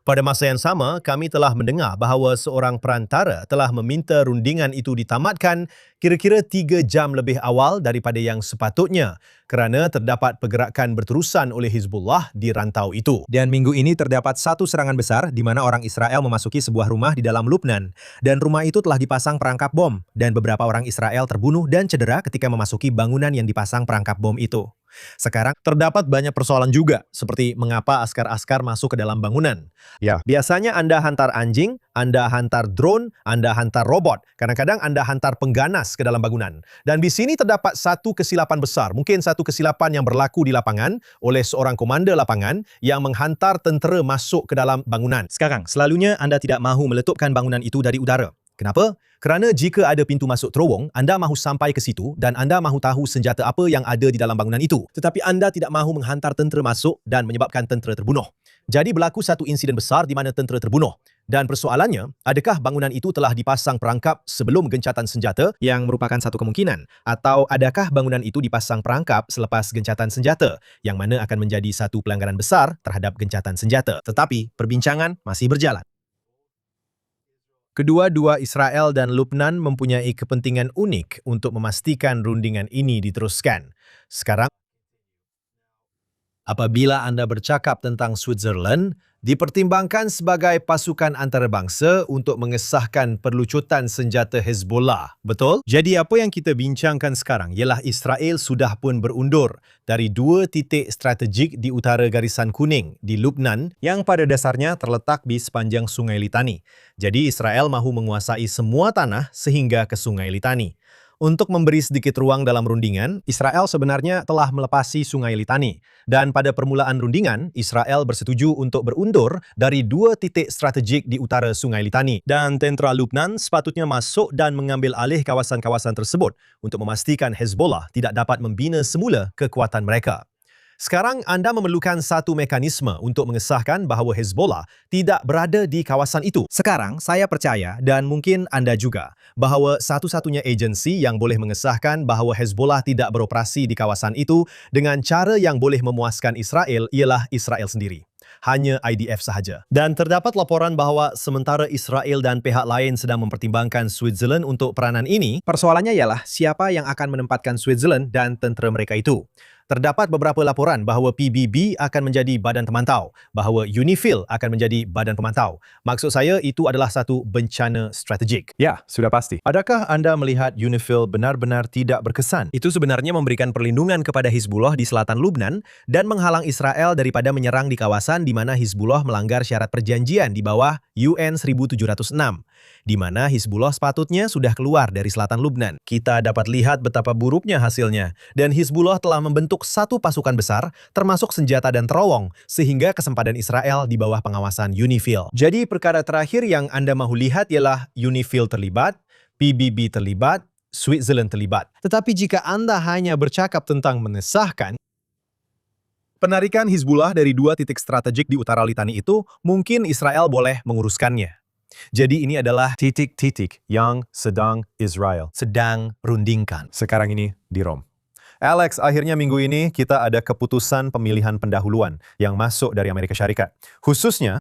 [SPEAKER 2] Pada masa yang sama, kami telah mendengar bahawa seorang perantara telah meminta rundingan itu ditamatkan kira-kira 3 jam lebih awal daripada yang sepatutnya kerana terdapat pergerakan berterusan oleh Hizbullah di rantau itu. Dan minggu ini terdapat satu serangan besar di mana orang Israel memasuki sebuah rumah di dalam Lebanon dan rumah itu telah dipasang perangkap bom dan beberapa orang Israel terbunuh dan cedera ketika memasuki bangunan yang dipasang perangkap bom itu. Sekarang terdapat banyak persoalan juga, seperti mengapa askar-askar masuk ke dalam bangunan. Ya, biasanya Anda hantar anjing, Anda hantar drone, Anda hantar robot. Kadang-kadang Anda hantar pengganas ke dalam bangunan. Dan di sini terdapat satu kesilapan besar, mungkin satu kesilapan yang berlaku di lapangan oleh seorang komander lapangan yang menghantar tentera masuk ke dalam bangunan. Sekarang, selalunya Anda tidak mahu meletupkan bangunan itu dari udara. Kenapa? Kerana jika ada pintu masuk terowong, anda mahu sampai ke situ dan anda mahu tahu senjata apa yang ada di dalam bangunan itu. Tetapi anda tidak mahu menghantar tentera masuk dan menyebabkan tentera terbunuh. Jadi berlaku satu insiden besar di mana tentera terbunuh. Dan persoalannya, adakah bangunan itu telah dipasang perangkap sebelum gencatan senjata yang merupakan satu kemungkinan? Atau adakah bangunan itu dipasang perangkap selepas gencatan senjata yang mana akan menjadi satu pelanggaran besar terhadap gencatan senjata? Tetapi perbincangan masih berjalan. Kedua-dua Israel dan Lebanon mempunyai kepentingan unik untuk memastikan rundingan ini diteruskan. Sekarang, apabila anda bercakap tentang Switzerland, dipertimbangkan sebagai pasukan antarabangsa untuk mengesahkan perlucutan senjata Hezbollah. Betul? Jadi apa yang kita bincangkan sekarang ialah Israel sudah pun berundur dari 2 titik strategik di utara garisan kuning di Lebanon yang pada dasarnya terletak di sepanjang Sungai Litani. Jadi Israel mahu menguasai semua tanah sehingga ke Sungai Litani. Untuk memberi sedikit ruang dalam rundingan, Israel sebenarnya telah melepasi Sungai Litani. Dan pada permulaan rundingan, Israel bersetuju untuk berundur dari 2 titik strategik di utara Sungai Litani. Dan tentera Lebanon sepatutnya masuk dan mengambil alih kawasan-kawasan tersebut untuk memastikan Hezbollah tidak dapat membina semula kekuatan mereka. Sekarang anda memerlukan satu mekanisme untuk mengesahkan bahawa Hezbollah tidak berada di kawasan itu. Sekarang saya percaya dan mungkin anda juga bahawa satu-satunya agensi yang boleh mengesahkan bahawa Hezbollah tidak beroperasi di kawasan itu dengan cara yang boleh memuaskan Israel ialah Israel sendiri. Hanya IDF sahaja. Dan terdapat laporan bahawa sementara Israel dan pihak lain sedang mempertimbangkan Switzerland untuk peranan ini, persoalannya ialah siapa yang akan menempatkan Switzerland dan tentera mereka itu. Terdapat beberapa laporan bahawa PBB akan menjadi badan pemantau, bahawa UNIFIL akan menjadi badan pemantau. Maksud saya itu adalah satu bencana strategik.
[SPEAKER 1] Ya, sudah pasti. Adakah anda melihat UNIFIL benar-benar tidak berkesan?
[SPEAKER 2] Itu sebenarnya memberikan perlindungan kepada Hizbullah di selatan Lebanon dan menghalang Israel daripada menyerang di kawasan di mana Hizbullah melanggar syarat perjanjian di bawah UN 1706. Di mana Hizbullah sepatutnya sudah keluar dari selatan Lebanon. Kita dapat lihat betapa buruknya hasilnya dan Hizbullah telah membentuk satu pasukan besar termasuk senjata dan terowong sehingga kesempadan Israel di bawah pengawasan UNIFIL. Jadi perkara terakhir yang anda mahu lihat ialah UNIFIL terlibat, PBB terlibat, Switzerland terlibat. Tetapi jika anda hanya bercakap tentang mengesahkan, penarikan Hizbullah dari 2 titik strategik di utara Litani itu, mungkin Israel boleh menguruskannya. Jadi ini adalah
[SPEAKER 1] Titik-titik yang sedang Israel
[SPEAKER 2] sedang rundingkan.
[SPEAKER 1] sekarang ini di Rom. Alex, akhirnya minggu ini kita ada keputusan pemilihan pendahuluan yang masuk dari Amerika Syarikat. Khususnya,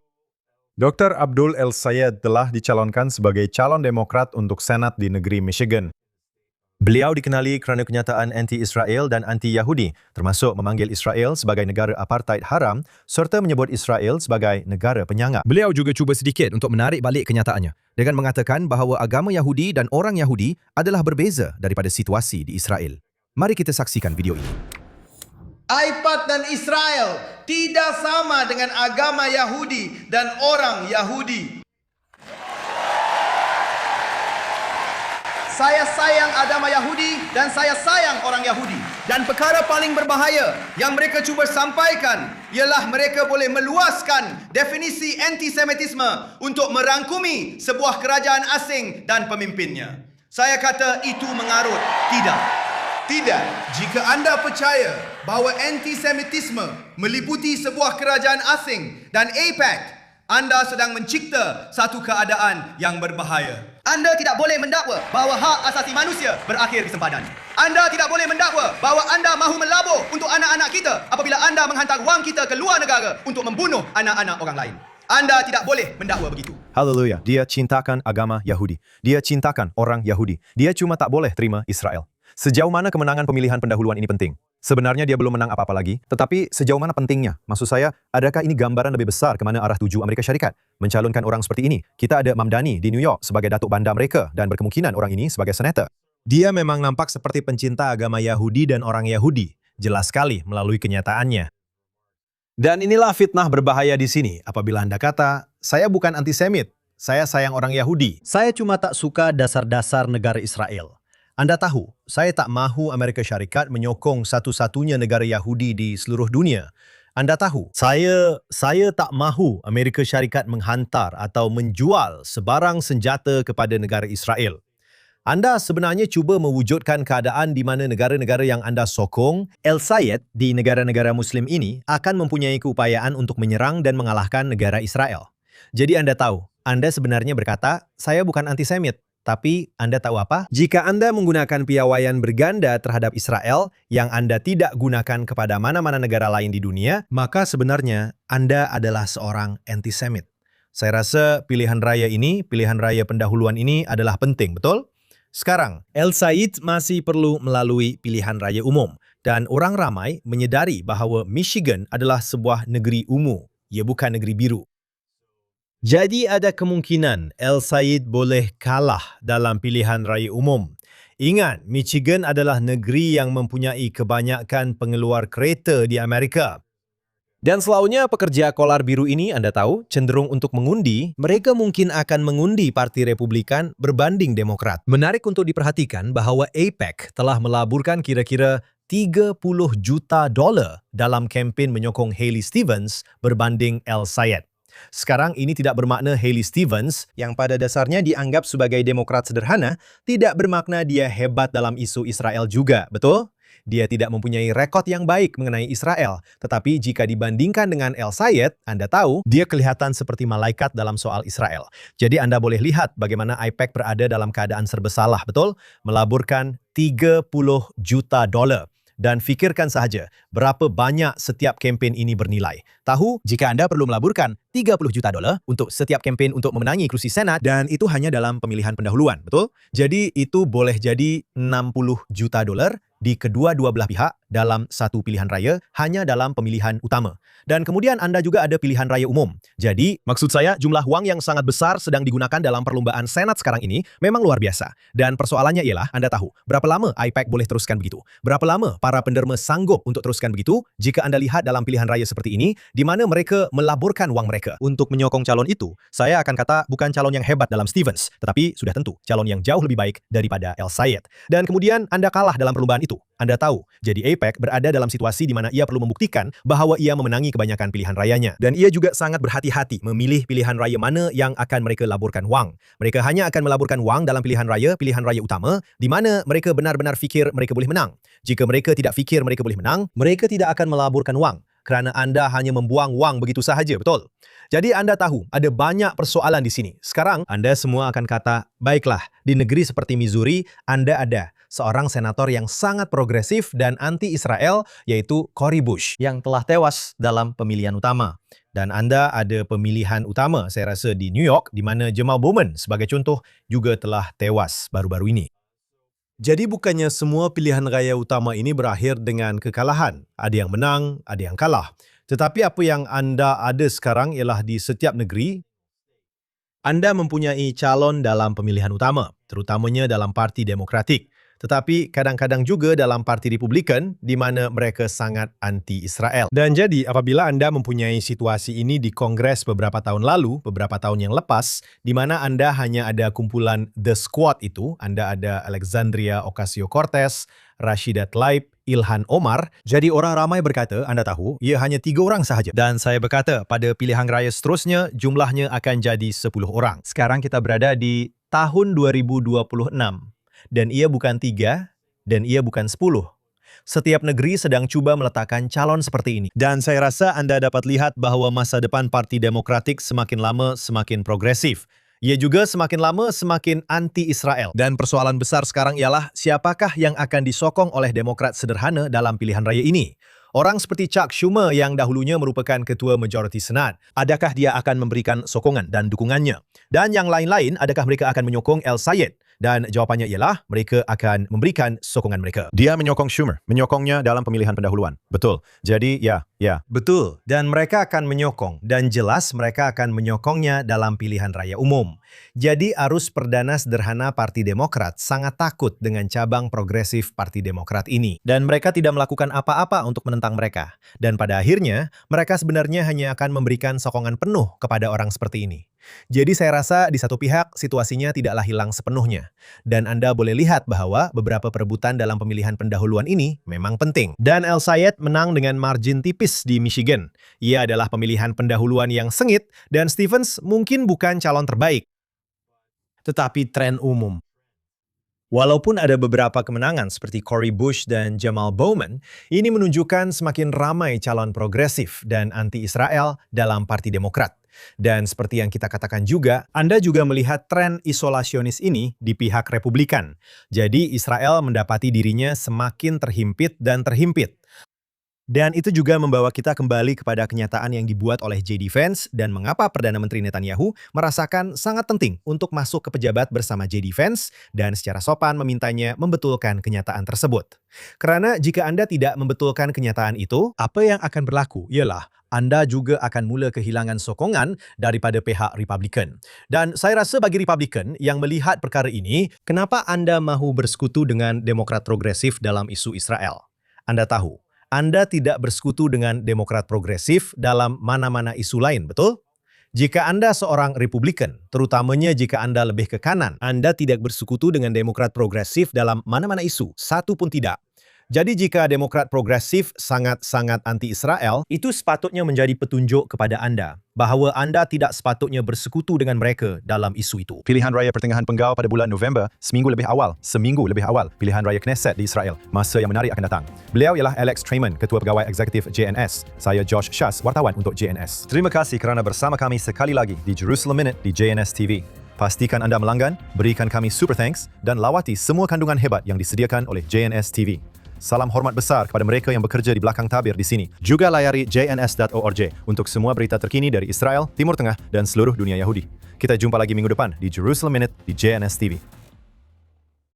[SPEAKER 1] Dr. Abdul El Sayed telah dicalonkan sebagai calon Demokrat untuk Senat di negeri Michigan. Beliau dikenali kerana kenyataan anti-Israel dan anti-Yahudi, termasuk memanggil Israel sebagai negara apartheid haram serta menyebut Israel sebagai negara penyangga. Beliau juga cuba sedikit untuk menarik balik kenyataannya dengan mengatakan bahawa agama Yahudi dan orang Yahudi adalah berbeza daripada situasi di Israel. Mari kita saksikan video ini.
[SPEAKER 9] Aipat dan Israel tidak sama dengan agama Yahudi dan orang Yahudi. Saya sayang agama Yahudi dan saya sayang orang Yahudi. Dan perkara paling berbahaya yang mereka cuba sampaikan ialah mereka boleh meluaskan definisi antisemitisme untuk merangkumi sebuah kerajaan asing dan pemimpinnya. Saya kata itu mengarut. Tidak. Tidak. Jika anda percaya bahawa antisemitisme meliputi sebuah kerajaan asing dan AIPAC, anda sedang mencipta satu keadaan yang berbahaya. Anda tidak boleh mendakwa bahawa hak asasi manusia berakhir di sempadan. Anda tidak boleh mendakwa bahawa anda mahu melabur untuk anak-anak kita apabila anda menghantar wang kita ke luar negara untuk membunuh anak-anak orang lain. Anda tidak boleh mendakwa begitu.
[SPEAKER 1] Haleluya, dia cintakan agama Yahudi. Dia cintakan orang Yahudi. Dia cuma tak boleh terima Israel. Sejauh mana kemenangan pemilihan pendahuluan ini penting? Sebenarnya dia belum menang apa-apa lagi, tetapi sejauh mana pentingnya? Maksud saya, adakah ini gambaran lebih besar ke mana arah tuju Amerika Syarikat? Mencalonkan orang seperti ini. Kita ada Mamdani di New York sebagai datuk bandar mereka dan berkemungkinan orang ini sebagai senator.
[SPEAKER 2] Dia memang nampak seperti pencinta agama Yahudi dan orang Yahudi. Jelas sekali melalui kenyataannya. Dan inilah fitnah berbahaya di sini apabila anda kata, saya bukan antisemit, saya sayang orang Yahudi. Saya cuma tak suka dasar-dasar negara Israel. Anda tahu, saya tak mahu Amerika Syarikat menyokong satu-satunya negara Yahudi di seluruh dunia. Anda tahu, saya tak mahu Amerika Syarikat menghantar atau menjual sebarang senjata kepada negara Israel. Anda sebenarnya cuba mewujudkan keadaan di mana negara-negara yang anda sokong, El Sayed di negara-negara Muslim ini akan mempunyai keupayaan untuk menyerang dan mengalahkan negara Israel. Jadi anda tahu, anda sebenarnya berkata, saya bukan antisemit. Tapi anda tahu apa? Jika anda menggunakan piawaian berganda terhadap Israel yang anda tidak gunakan kepada mana-mana negara lain di dunia, maka sebenarnya anda adalah seorang antisemit. Saya rasa pilihan raya pendahuluan ini adalah penting, betul? Sekarang, El Sayed masih perlu melalui pilihan raya umum dan orang ramai menyedari bahawa Michigan adalah sebuah negeri ungu, ia bukan negeri biru. Jadi ada kemungkinan El Sayed boleh kalah dalam pilihan raya umum. Ingat, Michigan adalah negeri yang mempunyai kebanyakan pengeluar kereta di Amerika. Dan selalunya pekerja kolar biru ini anda tahu cenderung untuk mengundi, mereka mungkin akan mengundi Parti Republikan berbanding Demokrat. Menarik untuk diperhatikan bahawa AIPAC telah melaburkan kira-kira $30 juta dalam kempen menyokong Haley Stevens berbanding El Sayed. Sekarang ini tidak bermakna Haley Stevens, yang pada dasarnya dianggap sebagai Demokrat sederhana, tidak bermakna dia hebat dalam isu Israel juga, betul? Dia tidak mempunyai rekod yang baik mengenai Israel. Tetapi jika dibandingkan dengan El Sayed, Anda tahu, dia kelihatan seperti malaikat dalam soal Israel. Jadi Anda boleh lihat bagaimana AIPAC berada dalam keadaan serba salah, betul? Melaburkan $30 juta. Dan fikirkan sahaja berapa banyak setiap kempen ini bernilai. Tahu, jika anda perlu melaburkan $30 juta untuk setiap kempen untuk memenangi kerusi Senat, dan itu hanya dalam pemilihan pendahuluan, betul? Jadi itu boleh jadi $60 juta di kedua-dua belah pihak dalam satu pilihan raya hanya dalam pemilihan utama. Dan kemudian anda juga ada pilihan raya umum. Jadi, maksud saya jumlah wang yang sangat besar sedang digunakan dalam perlombaan Senat sekarang ini memang luar biasa. Dan persoalannya ialah, anda tahu, berapa lama AIPAC boleh teruskan begitu? Berapa lama para penderma sanggup untuk teruskan begitu jika anda lihat dalam pilihan raya seperti ini, di mana mereka melaburkan wang mereka untuk menyokong calon itu? Saya akan kata bukan calon yang hebat dalam Stevens, tetapi sudah tentu calon yang jauh lebih baik daripada El Sayed. Dan kemudian anda kalah dalam perlombaan itu. Anda tahu, jadi AIPAC berada dalam situasi di mana ia perlu membuktikan bahawa ia memenangi kebanyakan pilihan rayanya. Dan ia juga sangat berhati-hati memilih pilihan raya mana yang akan mereka laburkan wang. Mereka hanya akan melaburkan wang dalam pilihan raya utama, di mana mereka benar-benar fikir mereka boleh menang. Jika mereka tidak fikir mereka boleh menang, mereka tidak akan melaburkan wang. Kerana anda hanya membuang wang begitu sahaja, betul? Jadi anda tahu, ada banyak persoalan di sini. Sekarang, anda semua akan kata, baiklah, di negeri seperti Missouri, anda ada seorang senator yang sangat progresif dan anti-Israel, yaitu Cori Bush, yang telah tewas dalam pemilihan utama. Dan anda ada pemilihan utama, saya rasa di New York, di mana Jamal Bowman, sebagai contoh, juga telah tewas baru-baru ini. Jadi bukannya semua pilihan raya utama ini berakhir dengan kekalahan. Ada yang menang, ada yang kalah. Tetapi apa yang anda ada sekarang ialah di setiap negeri, anda mempunyai calon dalam pemilihan utama, terutamanya dalam Parti Demokratik. Tetapi kadang-kadang juga dalam Parti Republikan di mana mereka sangat anti-Israel. Dan jadi apabila anda mempunyai situasi ini di Kongres beberapa tahun lalu, beberapa tahun yang lepas, di mana anda hanya ada kumpulan The Squad itu, anda ada Alexandria Ocasio-Cortez, Rashida Tlaib, Ilhan Omar. Jadi orang ramai berkata, anda tahu, ia hanya 3 orang sahaja. Dan saya berkata, pada pilihan raya seterusnya, jumlahnya akan jadi 10 orang. Sekarang kita berada di tahun 2026. Dan ia bukan 3, dan ia bukan 10. Setiap negeri sedang cuba meletakkan calon seperti ini. Dan saya rasa anda dapat lihat bahawa masa depan Parti Demokratik semakin lama semakin progresif. Ia juga semakin lama semakin anti-Israel. Dan persoalan besar sekarang ialah siapakah yang akan disokong oleh Demokrat sederhana dalam pilihan raya ini? Orang seperti Chuck Schumer yang dahulunya merupakan ketua majoriti Senat. Adakah dia akan memberikan sokongan dan dukungannya? Dan yang lain-lain, adakah mereka akan menyokong El Sayed? Dan jawapannya ialah mereka akan memberikan sokongan mereka.
[SPEAKER 1] Dia menyokong Schumer, menyokongnya dalam pemilihan pendahuluan. Betul. Jadi, ya.
[SPEAKER 2] Betul. Dan mereka akan menyokong. Dan jelas mereka akan menyokongnya dalam pilihan raya umum. Jadi arus perdana sederhana Parti Demokrat sangat takut dengan cabang progresif Parti Demokrat ini. Dan mereka tidak melakukan apa-apa untuk menentang mereka. Dan pada akhirnya, mereka sebenarnya hanya akan memberikan sokongan penuh kepada orang seperti ini. Jadi saya rasa di satu pihak situasinya tidaklah hilang sepenuhnya. Dan Anda boleh lihat bahwa beberapa perebutan dalam pemilihan pendahuluan ini memang penting. Dan El Sayed menang dengan margin tipis di Michigan. Ia adalah pemilihan pendahuluan yang sengit dan Stevens mungkin bukan calon terbaik. Tetapi tren umum Walaupun ada beberapa kemenangan seperti Cory Bush dan Jamal Bowman, ini menunjukkan semakin ramai calon progresif dan anti-Israel dalam Parti Demokrat. Dan seperti yang kita katakan juga, Anda juga melihat tren isolasionis ini di pihak Republikan. Jadi Israel mendapati dirinya semakin terhimpit dan terhimpit. Dan itu juga membawa kita kembali kepada kenyataan yang dibuat oleh JD Vance dan mengapa Perdana Menteri Netanyahu merasakan sangat penting untuk masuk ke pejabat bersama JD Vance dan secara sopan memintanya membetulkan kenyataan tersebut. Karena jika Anda tidak membetulkan kenyataan itu,
[SPEAKER 8] Apa yang akan berlaku ialah anda juga akan mula kehilangan sokongan daripada pihak Republikan. Dan saya rasa bagi Republikan yang melihat perkara ini,
[SPEAKER 2] kenapa Anda mahu bersekutu dengan Demokrat progresif dalam isu Israel? Anda tahu, Anda tidak bersekutu dengan Demokrat progresif dalam mana-mana isu lain, betul? Jika Anda seorang Republikan, terutamanya jika Anda lebih ke kanan, Anda tidak bersekutu dengan Demokrat progresif dalam mana-mana isu, satu pun tidak. Jadi jika Demokrat progresif sangat-sangat anti-Israel, itu sepatutnya menjadi petunjuk kepada Anda bahawa Anda tidak sepatutnya bersekutu dengan mereka dalam isu itu.
[SPEAKER 1] Pilihan raya pertengahan penggal pada bulan November, seminggu lebih awal, pilihan raya Knesset di Israel. Masa yang menarik akan datang. Beliau ialah Alex Traiman, Ketua Pegawai Eksekutif JNS. Saya Josh Shas, wartawan untuk JNS. Terima kasih kerana bersama kami sekali lagi di Jerusalem Minute di JNS TV. Pastikan anda melanggan, berikan kami super thanks dan lawati semua kandungan hebat yang disediakan oleh JNS TV. Salam hormat besar kepada mereka yang bekerja di belakang tabir di sini. Juga layari jns.org untuk semua berita terkini dari Israel, Timur Tengah dan seluruh dunia Yahudi. Kita jumpa lagi minggu depan di Jerusalem Minute di JNS TV.